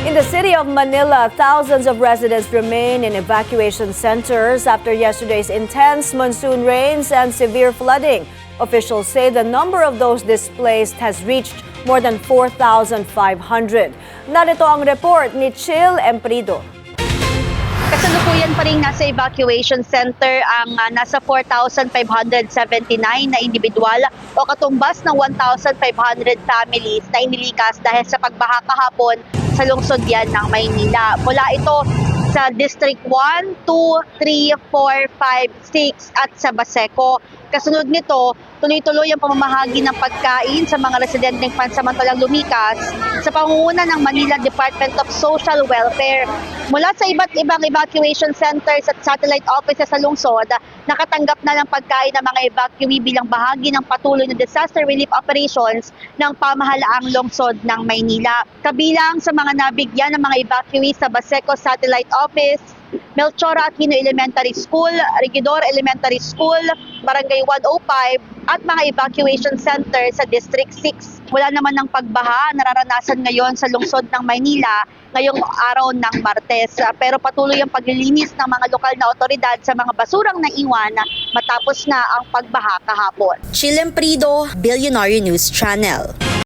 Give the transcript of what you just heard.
In the city of Manila, thousands of residents remain in evacuation centers after yesterday's intense monsoon rains and severe flooding. Officials say the number of those displaced has reached more than 4,500. Narito ang report ni Chill Emprido. Kasalukuyan pa rin nasa evacuation center ang nasa 4,579 na individual o katumbas ng 1,500 families na inilikas dahil sa pagbaha kahapon sa lungsod yan ng Maynila. Mula ito sa District 1, 2, 3, 4, 5, 6 at sa Baseco. Kasunod nito, tuloy-tuloy ang pamamahagi ng pagkain sa mga residenteng pansamantalang lumikas sa pangunguna ng Manila Department of Social Welfare. Mula sa iba't ibang evacuation centers at satellite offices sa lungsod, nakatanggap na ng pagkain ng mga evacuee bilang bahagi ng patuloy na disaster relief operations ng pamahalaang lungsod ng Maynila. Kabilang sa mga nabigyan ng mga evacuee sa Baseco Satellite Office, Melchora Aquino Elementary School, Regidor Elementary School, Barangay 105 at mga evacuation center sa District 6. Wala naman ng pagbaha nararanasan ngayon sa lungsod ng Maynila ngayong araw ng Martes. Pero patuloy ang paglilinis ng mga lokal na otoridad sa mga basurang naiwan matapos na ang pagbaha kahapon. Chill Emprido, Billionaire News Channel.